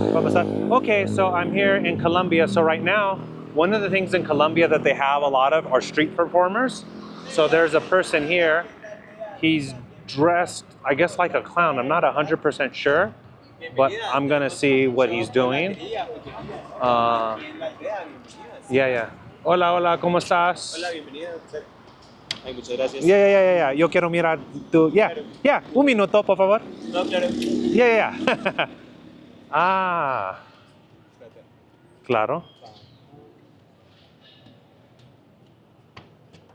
Okay, so I'm here in Colombia. So right now, one of the things in Colombia that they have a lot of are street performers. So there's a person here. He's dressed, I guess, like a clown. I'm not 100% sure, but I'm gonna see what he's doing. Uh, yeah, yeah. Hola, hola, ¿cómo estás? Hola, bienvenida. Ay, muchas gracias. Yeah. Yo quiero mirar tu. Yeah. Un minuto, por favor. No, claro. Yeah. Ah, claro.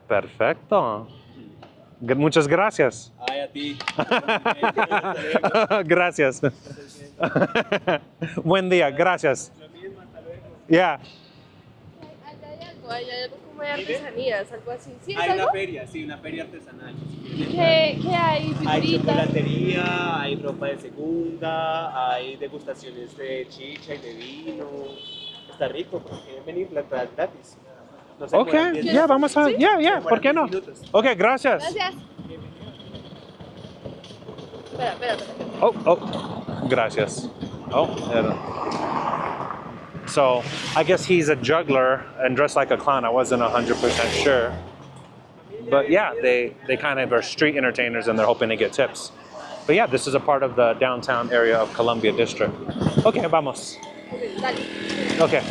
Perfecto. Muchas gracias. Ay, a ti. Gracias. Buen día, gracias. Lo mismo, hasta luego. Yeah. Hay algo como de artesanías, algo así. ¿Sí es Hay algo? una feria, sí, una feria artesanal. Si quieren ¿Qué hay? Hay Figuritas. chocolatería, hay ropa de segunda, hay degustaciones de chicha y de vino. Está rico, porque quieren venir, la entrada es gratis. No se demoran Ok, 10 ya, minutos. vamos a. ¿Sí? Ya, Se demoran ¿por qué 10 no? minutos. Ok, gracias. Gracias. Espera. Oh, gracias. Oh, so I guess he's a juggler and dressed like a clown. I wasn't 100% sure. But yeah, they kind of are street entertainers and they're hoping to get tips. But yeah, this is a part of the downtown area of Columbia District. Okay, vamos. Dale. Okay.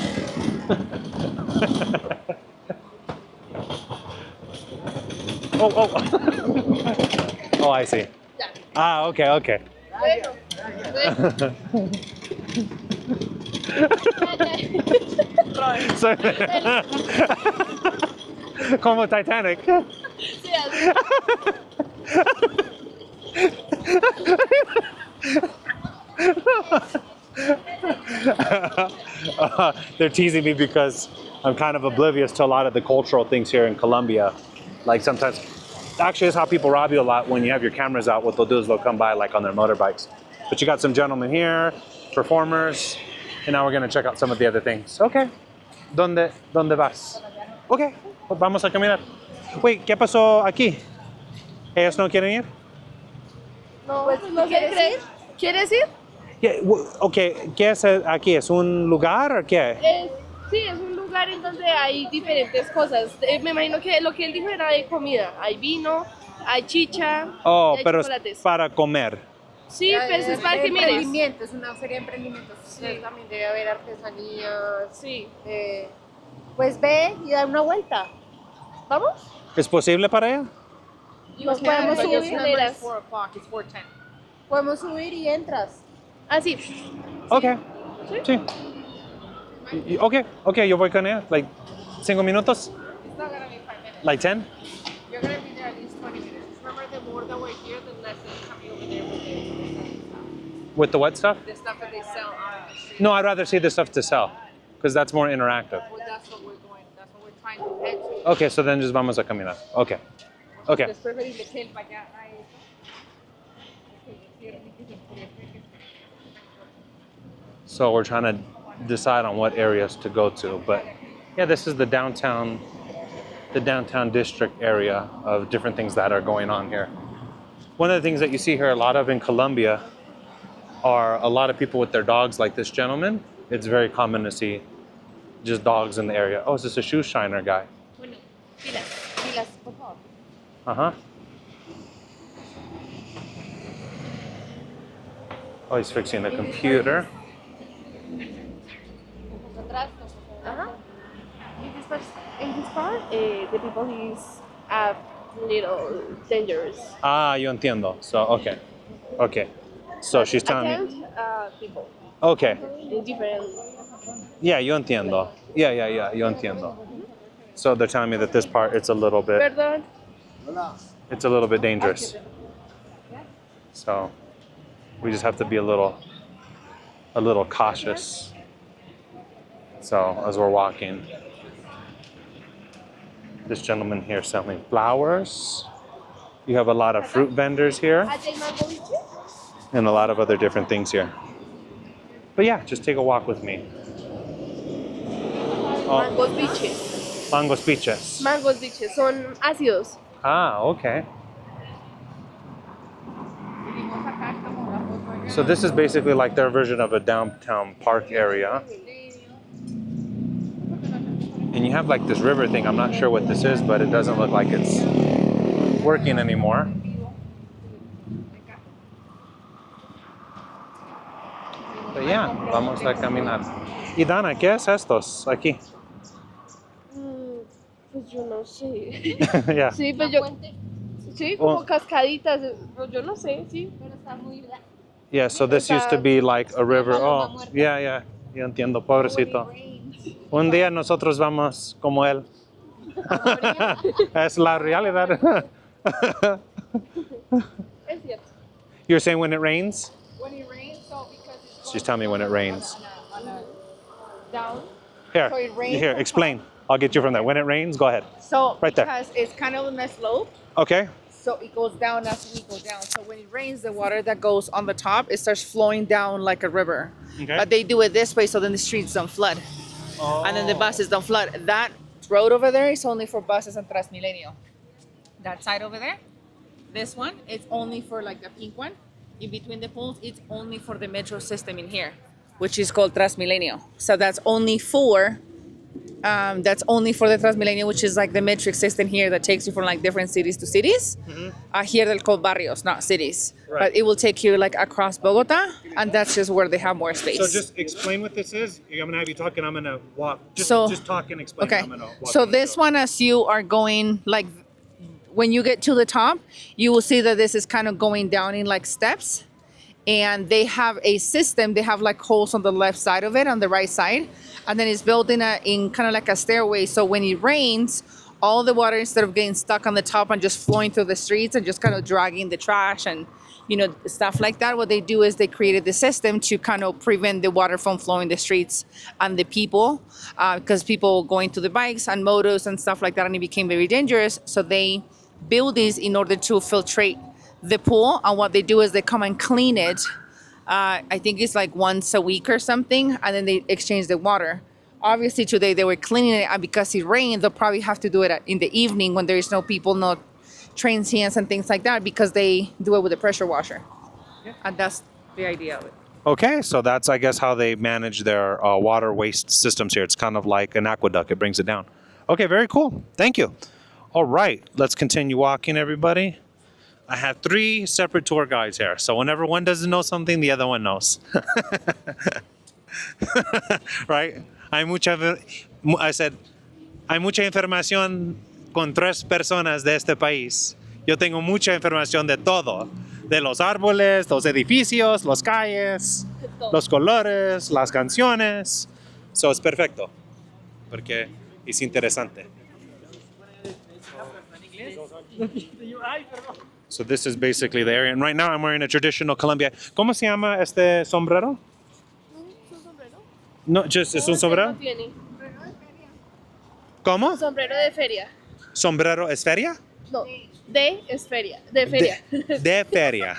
Oh, I see. Ya. Ah, okay. Bueno. So, como Titanic. Sí, así. They're teasing me because I'm kind of oblivious to a lot of the cultural things here in Colombia. Like sometimes, actually, it's how people rob you a lot when you have your cameras out. What they'll do is they'll come by like on their motorbikes. But you got some gentlemen here, performers, and now we're gonna check out some of the other things. Okay. ¿Dónde vas? Okay, pues vamos a caminar. Wait, ¿qué pasó aquí? ¿Ellos no quieren ir? No, pues no sé, ¿quieres ir? Yeah, okay, ¿qué es aquí? ¿Es un lugar o qué? Sí, es un lugar en donde hay diferentes cosas. Me imagino que lo que él dijo era de comida. Hay vino, hay chicha, Oh, y hay pero es chocolates. para comer. Sí, pero eso es para que mires. Emprendimiento, es una feria de emprendimientos. Sí. Entonces también debe haber artesanías. Sí. Pues ve y da una vuelta. ¿Vamos? ¿Es posible para ella? Nos podemos Varias subir. hileras. 4 o'clock, it's 4:10. Podemos subir y entras. Ah, sí. Okay. Sí. Okay, yo voy con ella. Like 5 minutos? It's not gonna be 5 minutes. Like 10? You're gonna be there at least 20 minutes. Remember, the more that we're here, the less is coming over there With the what stuff? the stuff that they sell on the street. No, I'd rather see the stuff to sell because that's more interactive. Well, that's what we're going. That's what we're trying to head to. Okay, so then just vamos a caminar. Okay. Es preferible que él vaya a eso. So we're trying to decide on what areas to go to, but yeah, this is the downtown district area of different things that are going on here. One of the things that you see here a lot of in Colombia are a lot of people with their dogs, like this gentleman. It's very common to see just dogs in the area. Oh, is this a shoe shiner guy? Bueno, pilas, por favor. Uh-huh. Oh, he's fixing the computer. Uh-huh. In this part, the people is a little dangerous. Ah, yo entiendo. So, okay. So she's telling me. Attend people Okay. in different. Yeah, yo entiendo. Yeah, yo entiendo. So they're telling me that this part, it's a little bit dangerous. So we just have to be a little cautious. So as we're walking, this gentleman here selling flowers. You have a lot of fruit vendors here and a lot of other different things here. But yeah, just take a walk with me. Mangos biches. Mangos Beaches. Mangos biches son ácidos. Ah, okay. So this is basically like their version of a downtown park area. And you have like this river thing. I'm not sure what this is, but it doesn't look like it's working anymore. But yeah, vamos a caminar. Y Dana, ¿qué es estos aquí? Pues yo no sé. Yeah. Sí, pues yo. Sí, como cascaditas. Pues yo no sé, sí. Pero está muy... Yeah, so this used to be like a river. Oh, yeah, yeah. Yo entiendo, pobrecito. Un día nosotros vamos como él. Es la realidad. Es cierto. You're saying when it rains? When it rains, so because it's She's telling me when it rains. on a down. Here, So it rains here, on explain. I'll get you from there. When it rains, go ahead. So Right there. because it's kind of on a slope, Okay. so it goes down as we go down. So when it rains, the water that goes on the top, it starts flowing down like a river. Okay. But they do it this way so then the streets don't flood. And then the buses don't flood. That road over there is only for buses and Transmilenio. That side over there, this one, it's only for like the pink one. In between the poles, it's only for the metro system in here, which is called Transmilenio. So that's only for the Transmilenio, which is like the metric system here that takes you from like different cities to cities. Here they're called barrios, not cities. Right. But it will take you like across Bogota, and that's just where they have more space. So just explain what this is. I'm gonna have you talk, and I'm gonna walk. Just talk and explain. Okay. I'm gonna walk So you through. this one, as you are going, like when you get to the top, you will see that this is kind of going down in like steps. And they have a system. They have like holes on the left side of it, on the right side, and then it's built in kind of like a stairway. So when it rains, all the water, instead of getting stuck on the top and just flowing through the streets and just kind of dragging the trash and stuff like that, what they do is they created the system to kind of prevent the water from flowing the streets and the people, because people going to the bikes and motos and stuff like that, and it became very dangerous. So they build these in order to filtrate the pool, and what they do is they come and clean it. I think it's like once a week or something, and then they exchange the water. Obviously today they were cleaning it, and because it rained, they'll probably have to do it in the evening when there is no people, no transients and things like that, because they do it with a pressure washer. And that's the idea of it. Okay, so that's, I guess, how they manage their water waste systems here. It's kind of like an aqueduct. It brings it down. Okay, very cool. Thank you. All right, let's continue walking, everybody. I have 3 separate tour guides here. So whenever one doesn't know something, the other one knows. Right? I said, hay mucha información con 3 personas de este país. Yo tengo mucha información de todo. De los árboles, los edificios, las calles, los colores, las canciones. So es perfecto. Porque es interesante. So this is basically the area. And right now I'm wearing a traditional Colombia. ¿Cómo se llama este sombrero? ¿Es un sombrero? No, just es un No sombrero. tiene. ¿Cómo? Sombrero de feria. ¿Sombrero es feria? No, de es feria. De feria. De feria.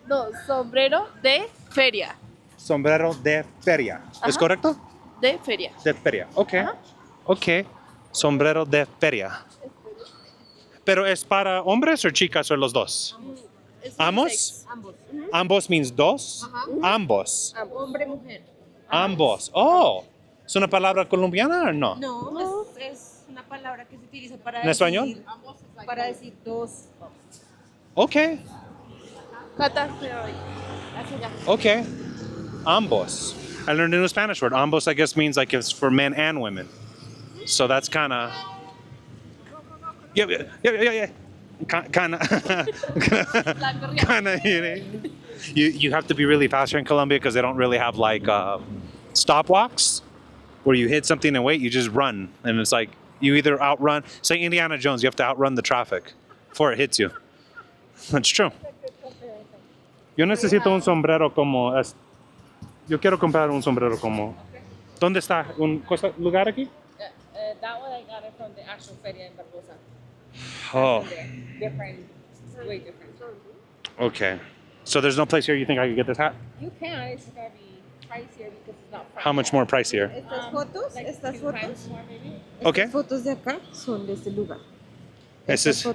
No, sombrero de feria. Sombrero de feria. ¿Es Ajá. correcto? De feria. De feria. Ok. Ajá. Ok. Sombrero de feria. ¿Pero es para hombres o chicas o los dos? Es ¿Ambos? unisex. Ambos. ¿Ambos means dos? Ambos. Hombre, mujer. Ambos. Oh. ¿Es una palabra colombiana o no? No, es una palabra que se utiliza para ¿En español? Para decir dos. Ok. Cata, pero ahí. Hacia allá. Okay. Ambos. I learned a new Spanish word. Ambos, I guess, means like it's for men and women. So that's kind of. Yeah. Kind of. Kind of. You have to be really fast here in Colombia because they don't really have like stop walks where you hit something and wait. You just run, and it's like you either outrun. It's like Indiana Jones. You have to outrun the traffic before it hits you. That's true. Yo necesito un sombrero como yo quiero comprar un sombrero como. ¿Dónde está un lugar aquí? That one I got it from the actual feria in Barbosa. Oh, Different, way different. okay. So there's no place here you think I could get this hat? You can, it's gonna be pricier because it's not How much more pricier? Estas fotos, like estas 2 fotos, times more maybe. Okay. estas fotos de acá son de este lugar. This is.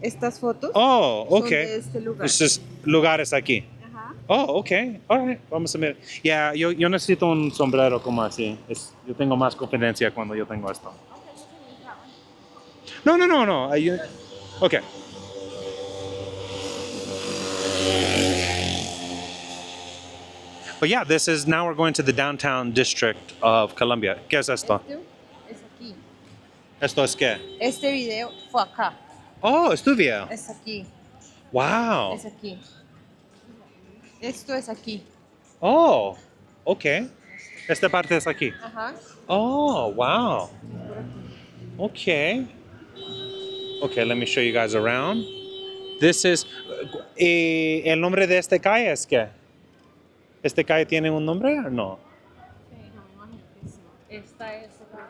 Estas fotos Oh, son de okay. este lugar. This is lugares aquí. Ajá. Oh, okay. All right. Vamos a ver. Yeah, yo necesito un sombrero como así. Yo tengo más confidencia cuando yo tengo esto. No, no, no, no. Okay. But yeah, now we're going to the downtown district of Colombia. ¿Qué es esto? Esto es aquí. ¿Esto es qué? Este video fue acá. Oh, es tu video. Es aquí. Wow. Es aquí. Esto es aquí. Oh, okay. Esta parte es aquí. Ajá. Oh, wow. Okay. Okay, let me show you guys around. This is... ¿El nombre de este calle es qué? ¿Este calle tiene un nombre o no? Esta es acá.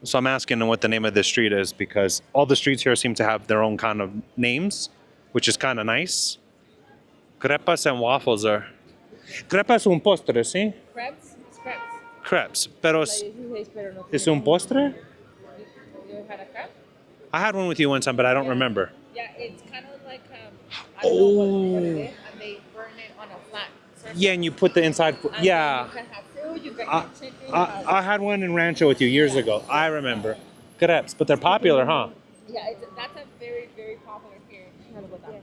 So I'm asking what the name of this street is because all the streets here seem to have their own kind of names, which is kind of nice. Crepas and waffles are... Crepa es un postre, ¿sí? Crepes? It's crepes. Crepes. Pero La 16, pero no es un postre? You had a crepe? I had one with you one time, but I don't remember. Yeah, it's kind of like I don't know what it is, and they burn it on a flat surface. Yeah, and you put the inside... And Yeah. then you can have food, you can I, have chicken. I had one in Rancho with you years ago. I remember. Crepes, but they're popular, huh? Yeah, that's a very, very popular here in Bogotá.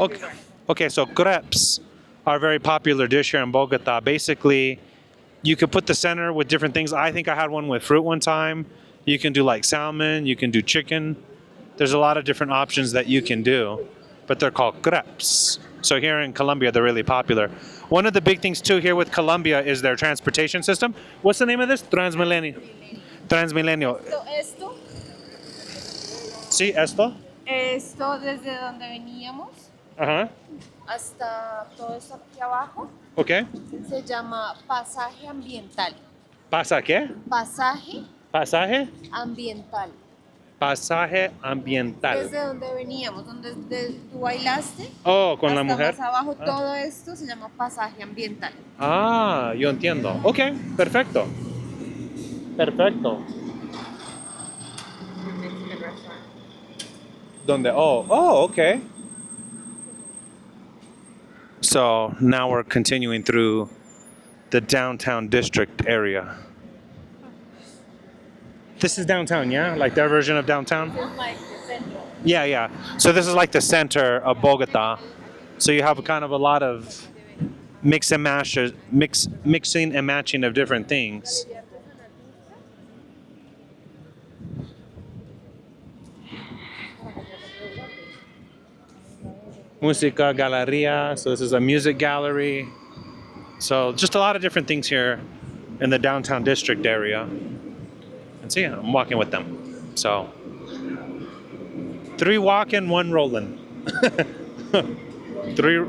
Okay. Everywhere. Okay, so crepes are a very popular dish here in Bogota. Basically, you could put the center with different things. I think I had one with fruit one time. You can do like salmon, you can do chicken. There's a lot of different options that you can do, but they're called crepes. So here in Colombia, they're really popular. One of the big things too here with Colombia is their transportation system. What's the name of this? Transmilenio. Transmilenio. Esto, Sí, esto. esto desde donde veníamos Ajá. hasta todo esto aquí abajo Okay. se llama pasaje ambiental. ¿Pasa qué? Pasaje Pasaje. ambiental. Pasaje ambiental. Desde donde veníamos, donde tú bailaste, Oh, con la hasta mujer. más abajo, Ah. todo esto se llama pasaje ambiental. Ah, yo entiendo. Ok, perfecto. Perfecto. Donde? Oh, okay. So now we're continuing through the downtown district area. This is downtown, yeah? Like their version of downtown? It's like the central. Yeah, yeah. So this is like the center of Bogota. So you have kind of a lot of mixing and matching of different things. Música Galería. So this is a music gallery. So just a lot of different things here in the downtown district area. And so yeah, I'm walking with them. So 3 walking, 1 rolling. 3.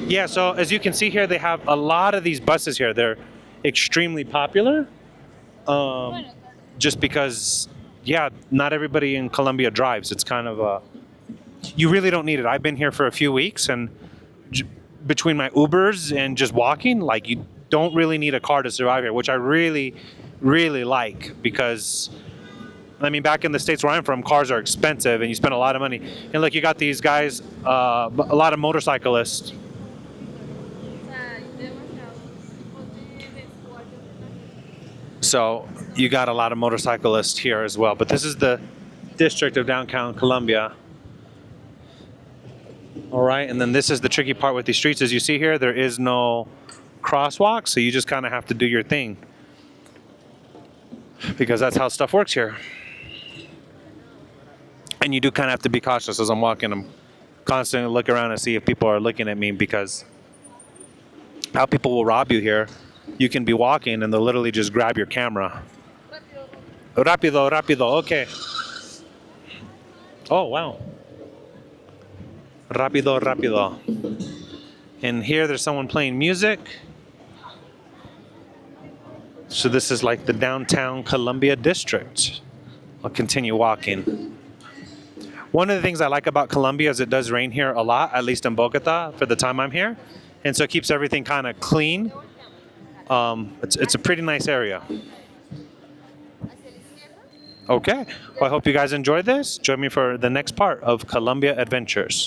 Yeah, so as you can see here, they have a lot of these buses here. They're extremely popular. Just because, yeah, not everybody in Colombia drives. It's kind of a, you really don't need it. I've been here for a few weeks, and between my Ubers and just walking, like you don't really need a car to survive here, which I really, really like because, I mean, back in the States where I'm from, cars are expensive and you spend a lot of money. And look, you got these guys, a lot of motorcyclists. So you got a lot of motorcyclists here as well. But this is the district of downtown Colombia. All right, and then this is the tricky part with these streets. As you see here, there is no crosswalk, so you just kind of have to do your thing. Because that's how stuff works here. And you do kind of have to be cautious as I'm walking. I'm constantly looking around and see if people are looking at me because how people will rob you here. You can be walking and they'll literally just grab your camera. Rápido, rápido, okay. Oh, wow. Rápido, rápido. And here there's someone playing music. So this is like the downtown Colombia district. I'll continue walking. One of the things I like about Colombia is it does rain here a lot, at least in Bogota for the time I'm here. And so it keeps everything kind of clean. It's a pretty nice area. Okay, well, I hope you guys enjoyed this. Join me for the next part of Colombia Adventures.